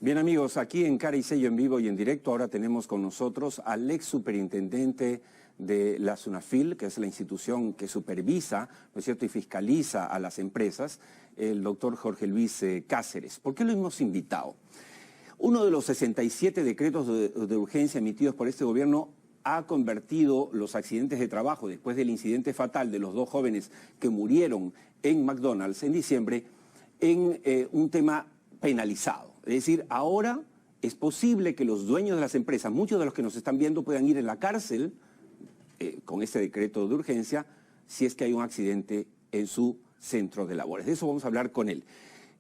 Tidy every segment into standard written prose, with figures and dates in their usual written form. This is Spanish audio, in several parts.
Bien amigos, aquí en Cara y Sello en vivo y en directo ahora tenemos con nosotros al ex superintendente de la SUNAFIL, que es la institución que supervisa, ¿no es cierto?, y fiscaliza a las empresas, el doctor Jorge Luis Cáceres. ¿Por qué lo hemos invitado? Uno de los 67 decretos de urgencia emitidos por este gobierno ha convertido los accidentes de trabajo después del incidente fatal de los dos jóvenes que murieron en McDonald's en diciembre en un tema penalizado. Es decir, ahora es posible que los dueños de las empresas, muchos de los que nos están viendo, puedan ir en la cárcel con este decreto de urgencia si es que hay un accidente en su centro de labores. De eso vamos a hablar con él.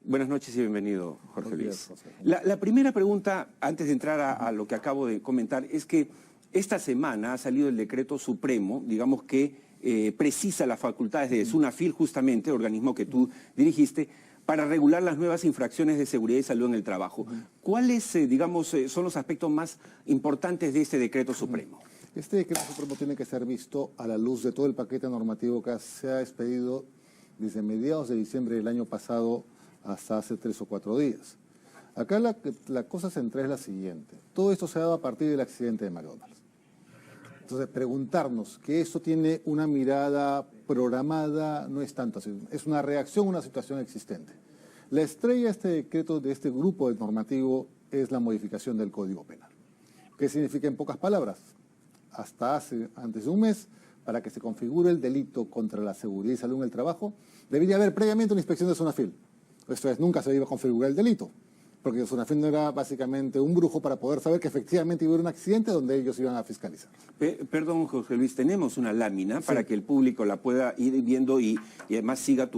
Buenas noches y bienvenido, Jorge Luis. La primera pregunta, antes de entrar a lo que acabo de comentar, es que esta semana ha salido el decreto supremo, digamos que precisa las facultades de SUNAFIL, justamente, organismo que tú dirigiste, para regular las nuevas infracciones de seguridad y salud en el trabajo. ¿Cuáles, digamos, son los aspectos más importantes de este decreto supremo? Este decreto supremo tiene que ser visto a la luz de todo el paquete normativo que se ha expedido desde mediados de diciembre del año pasado hasta hace 3 o 4 días. Acá la cosa central es la siguiente. Todo esto se ha dado a partir del accidente de McDonald's. Entonces, preguntarnos que esto tiene una mirada programada no es tanto así, es una reacción a una situación existente. La estrella de este decreto, de este grupo normativo, es la modificación del Código Penal. ¿Qué significa en pocas palabras? Antes de un mes, para que se configure el delito contra la seguridad y salud en el trabajo, debería haber previamente una inspección de SUNAFIL. Esto es, nunca se iba a configurar el delito, porque SUNAFIL no era básicamente un brujo para poder saber que efectivamente iba a haber un accidente donde ellos iban a fiscalizar. Perdón, Jorge Luis, tenemos una lámina para que el público la pueda ir viendo y además siga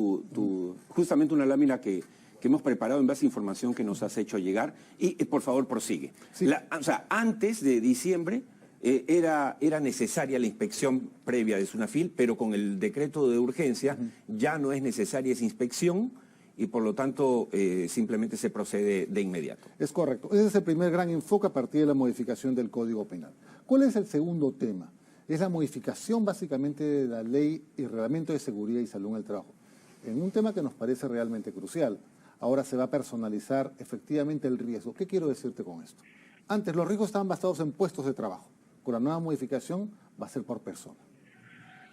justamente una lámina que hemos preparado en base a información que nos has hecho llegar y por favor prosigue. Sí. O sea, antes de diciembre era necesaria la inspección previa de SUNAFIL, pero con el decreto de urgencia ya no es necesaria esa inspección y por lo tanto simplemente se procede de inmediato. Es correcto. Ese es el primer gran enfoque a partir de la modificación del Código Penal. ¿Cuál es el segundo tema? Es la modificación básicamente de la Ley y Reglamento de Seguridad y Salud en el Trabajo. En un tema que nos parece realmente crucial. Ahora se va a personalizar efectivamente el riesgo. ¿Qué quiero decirte con esto? Antes los riesgos estaban basados en puestos de trabajo. Con la nueva modificación va a ser por persona.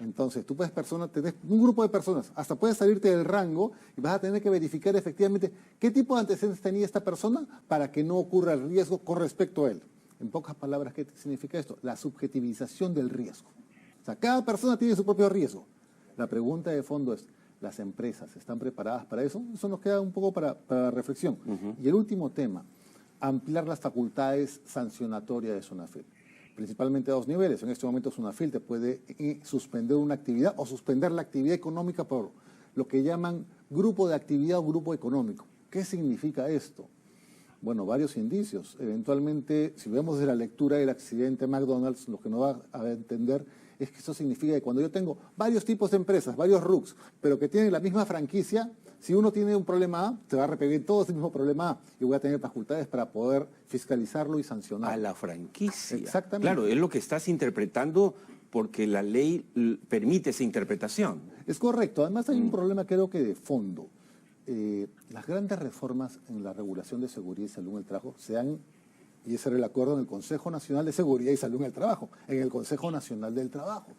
Entonces, tú puedes tenés un grupo de personas, hasta puedes salirte del rango y vas a tener que verificar efectivamente qué tipo de antecedentes tenía esta persona para que no ocurra el riesgo con respecto a él. En pocas palabras, ¿qué significa esto? La subjetivización del riesgo. O sea, cada persona tiene su propio riesgo. La pregunta de fondo es, ¿las empresas están preparadas para eso? Eso nos queda un poco para la reflexión. Y el último tema, ampliar las facultades sancionatorias de SUNAFIL. Principalmente a 2 niveles. En este momento SUNAFIL te puede suspender una actividad o suspender la actividad económica por lo que llaman grupo de actividad o grupo económico. ¿Qué significa esto? Bueno, varios indicios. Eventualmente, si vemos de la lectura del accidente de McDonald's, lo que nos va a entender es que eso significa que cuando yo tengo varios tipos de empresas, varios RUCs, pero que tienen la misma franquicia, si uno tiene un problema A, te va a repetir todo ese mismo problema A y voy a tener facultades para poder fiscalizarlo y sancionarlo. A la franquicia. Exactamente. Claro, es lo que estás interpretando porque la ley permite esa interpretación. Es correcto. Además hay un problema creo que de fondo. Las grandes reformas en la regulación de seguridad y salud en el trabajo se han, y ese era el acuerdo en el Consejo Nacional de Seguridad y Salud en el Trabajo, en el Consejo Nacional del Trabajo.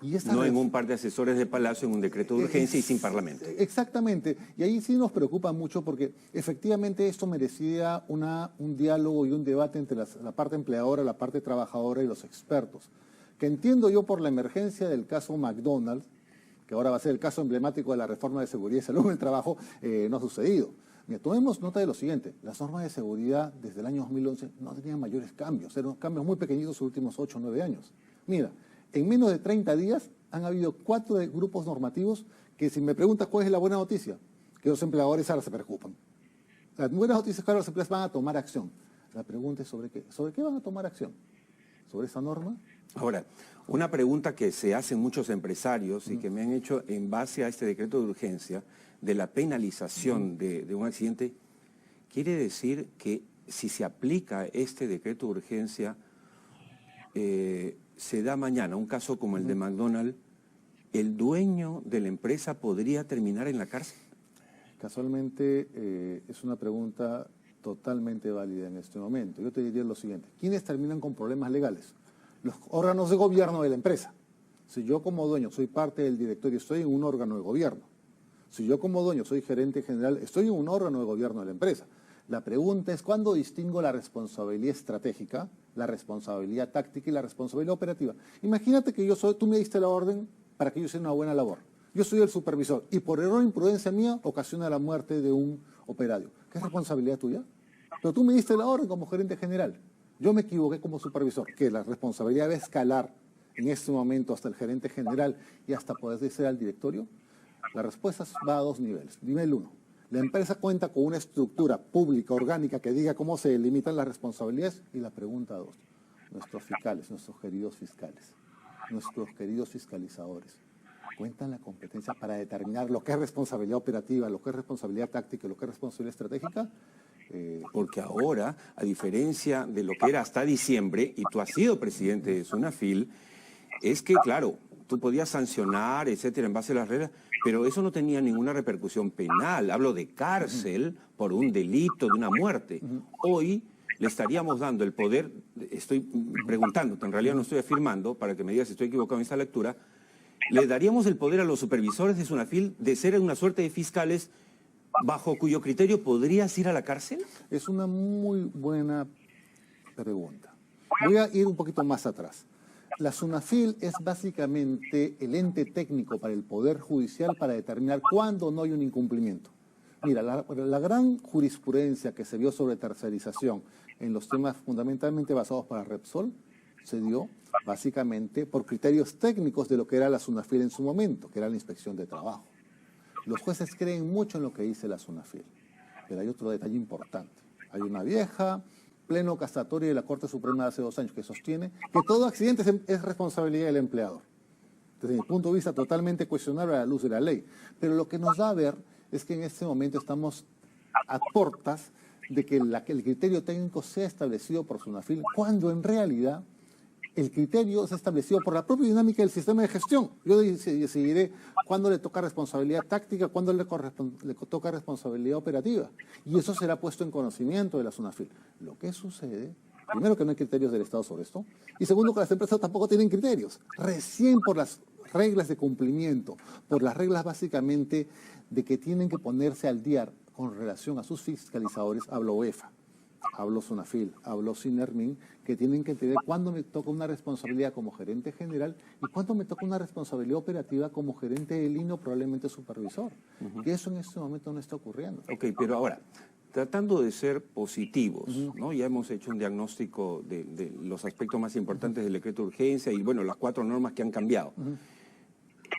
Y no en un par de asesores de Palacio, en un decreto de urgencia y sin Parlamento. Exactamente. Y ahí sí nos preocupa mucho porque efectivamente esto merecía un diálogo y un debate entre la parte empleadora, la parte trabajadora y los expertos. Que entiendo yo por la emergencia del caso McDonald's, que ahora va a ser el caso emblemático de la reforma de seguridad y salud en el trabajo, no ha sucedido. Mira, tomemos nota de lo siguiente. Las normas de seguridad desde el año 2011 no tenían mayores cambios. Eran cambios muy pequeñitos en los últimos 8 o 9 años. Mira, en menos de 30 días han habido 4 grupos normativos que, si me preguntas cuál es la buena noticia, que los empleadores ahora se preocupan. Las buenas noticias es que ahora los empleadores van a tomar acción. La pregunta es ¿sobre qué? ¿Sobre qué van a tomar acción? ¿Sobre esa norma? Ahora, una pregunta que se hacen muchos empresarios y que me han hecho en base a este decreto de urgencia de la penalización de un accidente, quiere decir que si se aplica este decreto de urgencia, se da mañana un caso como el de McDonald's, ¿el dueño de la empresa podría terminar en la cárcel? Casualmente es una pregunta totalmente válida en este momento. Yo te diría lo siguiente, ¿quiénes terminan con problemas legales? Los órganos de gobierno de la empresa. Si yo como dueño soy parte del directorio, estoy en un órgano de gobierno. Si yo como dueño soy gerente general, estoy en un órgano de gobierno de la empresa. La pregunta es, ¿cuándo distingo la responsabilidad estratégica, la responsabilidad táctica y la responsabilidad operativa? Imagínate que tú me diste la orden para que yo hiciera una buena labor. Yo soy el supervisor y por error o imprudencia mía ocasiona la muerte de un operario. ¿Qué es responsabilidad tuya? Pero tú me diste la orden como gerente general. Yo me equivoqué como supervisor. ¿Qué? La responsabilidad debe escalar en este momento hasta el gerente general y hasta poder ser al directorio. La respuesta va a dos niveles. Nivel 1. La empresa cuenta con una estructura pública, orgánica, que diga cómo se delimitan las responsabilidades. Y la pregunta 2. Nuestros fiscales, nuestros queridos fiscales, nuestros queridos fiscalizadores, ¿cuentan la competencia para determinar lo que es responsabilidad operativa, lo que es responsabilidad táctica, lo que es responsabilidad estratégica? Porque ahora, a diferencia de lo que era hasta diciembre, y tú has sido presidente de SUNAFIL, es que, claro, tú podías sancionar, etcétera, en base a las reglas, pero eso no tenía ninguna repercusión penal. Hablo de cárcel por un delito, de una muerte. Hoy le estaríamos dando el poder, estoy preguntándote, en realidad no estoy afirmando, para que me digas si estoy equivocado en esta lectura, le daríamos el poder a los supervisores de SUNAFIL de ser una suerte de fiscales bajo cuyo criterio podrías ir a la cárcel. Es una muy buena pregunta. Voy a ir un poquito más atrás. La SUNAFIL es básicamente el ente técnico para el Poder Judicial para determinar cuándo no hay un incumplimiento. Mira, la gran jurisprudencia que se vio sobre tercerización en los temas fundamentalmente basados para Repsol se dio básicamente por criterios técnicos de lo que era la SUNAFIL en su momento, que era la inspección de trabajo. Los jueces creen mucho en lo que dice la SUNAFIL, pero hay otro detalle importante. Hay una vieja pleno casatorio de la Corte Suprema de hace 2 años que sostiene que todo accidente es responsabilidad del empleador. Desde mi punto de vista totalmente cuestionable a la luz de la ley. Pero lo que nos da a ver es que en este momento estamos a portas de que el criterio técnico sea establecido por SUNAFIL, cuando en realidad el criterio es establecido por la propia dinámica del sistema de gestión. Yo decidiré cuándo le toca responsabilidad táctica, cuándo le toca responsabilidad operativa. Y eso será puesto en conocimiento de la SUNAFIL. Lo que sucede, primero, que no hay criterios del Estado sobre esto, y segundo, que las empresas tampoco tienen criterios. Recién por las reglas de cumplimiento, por las reglas básicamente de que tienen que ponerse al día con relación a sus fiscalizadores, hablo UEFA, hablo SUNAFIL, hablo SINERMIN, que tienen que entender cuándo me toca una responsabilidad como gerente general y cuándo me toca una responsabilidad operativa como gerente de línea o probablemente supervisor. Y eso en este momento no está ocurriendo. Ok, pero ahora, tratando de ser positivos, ¿no? Ya hemos hecho un diagnóstico de los aspectos más importantes del decreto de urgencia y, bueno, las 4 normas que han cambiado.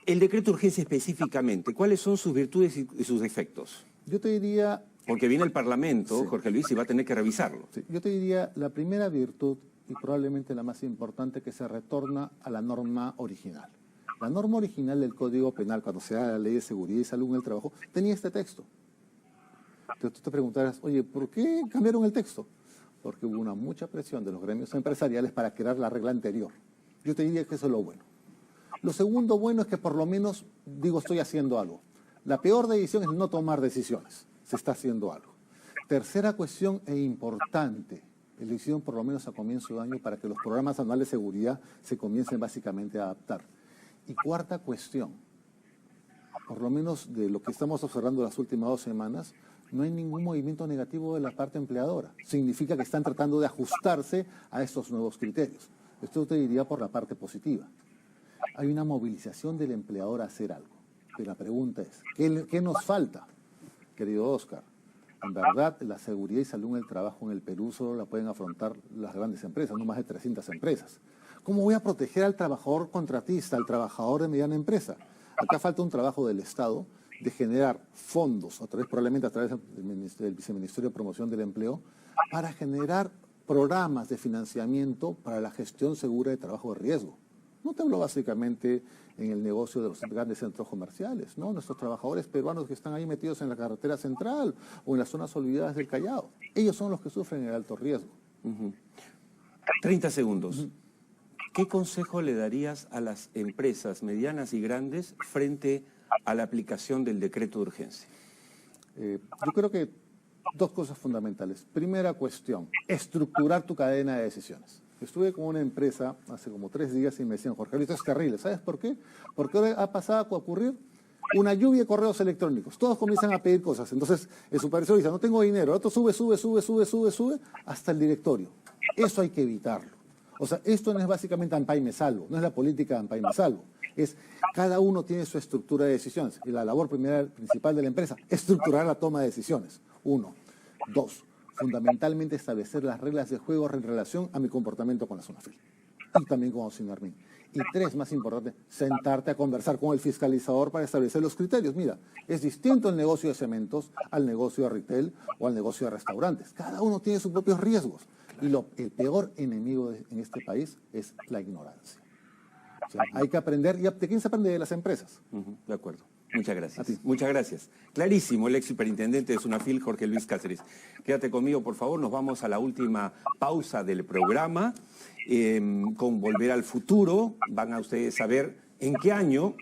El decreto de urgencia específicamente, ¿cuáles son sus virtudes y sus defectos? Yo te diría... Porque viene el Parlamento, sí, Jorge Luis, y va a tener que revisarlo. Sí, yo te diría la primera virtud, y probablemente la más importante, que se retorna a la norma original. La norma original del Código Penal, cuando se da la Ley de Seguridad y Salud en el Trabajo, tenía este texto. Entonces tú te preguntarás, oye, ¿por qué cambiaron el texto? Porque hubo mucha presión de los gremios empresariales para crear la regla anterior. Yo te diría que eso es lo bueno. Lo segundo bueno es que por lo menos, digo, estoy haciendo algo. La peor decisión es no tomar decisiones. Se está haciendo algo. Tercera cuestión e importante, elección por lo menos a comienzo de año para que los programas anuales de seguridad se comiencen básicamente a adaptar. Y cuarta cuestión, por lo menos de lo que estamos observando las últimas 2 semanas, no hay ningún movimiento negativo de la parte empleadora. Significa que están tratando de ajustarse a estos nuevos criterios. Esto te diría por la parte positiva. Hay una movilización del empleador a hacer algo. Pero la pregunta es, ¿qué nos falta? Querido Oscar, en verdad la seguridad y salud en el trabajo en el Perú solo la pueden afrontar las grandes empresas, no más de 300 empresas. ¿Cómo voy a proteger al trabajador contratista, al trabajador de mediana empresa? Acá falta un trabajo del Estado de generar fondos, probablemente a través del Viceministerio de Promoción del Empleo, para generar programas de financiamiento para la gestión segura de trabajo de riesgo. No te hablo básicamente en el negocio de los grandes centros comerciales, ¿no? Nuestros trabajadores peruanos que están ahí metidos en la carretera central o en las zonas olvidadas del Callao. Ellos son los que sufren el alto riesgo. 30 segundos. ¿Qué consejo le darías a las empresas medianas y grandes frente a la aplicación del decreto de urgencia? Yo creo que Dos cosas fundamentales. Primera cuestión, estructurar tu cadena de decisiones. Estuve con una empresa hace como 3 días y me decían, Jorge, esto es terrible. ¿Sabes por qué? Porque ahora ha pasado a ocurrir una lluvia de correos electrónicos. Todos comienzan a pedir cosas. Entonces el supervisor dice, no tengo dinero. Otro sube, hasta el directorio. Eso hay que evitarlo. O sea, esto no es básicamente ampay me salvo. No es la política de ampay me salvo. Es cada uno tiene su estructura de decisiones. Y la labor principal de la empresa, estructurar la toma de decisiones. 1. 2. Fundamentalmente establecer las reglas de juego en relación a mi comportamiento con la SUNAFIL. Y también con Osinarmin. Y 3, más importante, sentarte a conversar con el fiscalizador para establecer los criterios. Mira, es distinto el negocio de cementos al negocio de retail o al negocio de restaurantes. Cada uno tiene sus propios riesgos. Y el peor enemigo en este país es la ignorancia. O sea, hay que aprender. ¿Y de quién se aprende? De las empresas. De acuerdo. Muchas gracias. Muchas gracias. Clarísimo, el ex superintendente de SUNAFIL, Jorge Luis Cáceres. Quédate conmigo, por favor. Nos vamos a la última pausa del programa. Con Volver al Futuro van a ustedes saber en qué año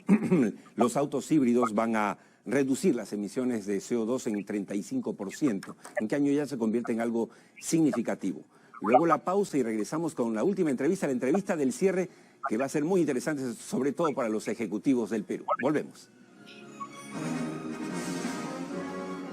los autos híbridos van a reducir las emisiones de CO2 en 35%. En qué año ya se convierte en algo significativo. Luego la pausa y regresamos con la última entrevista, la entrevista del cierre, que va a ser muy interesante, sobre todo para los ejecutivos del Perú. Volvemos.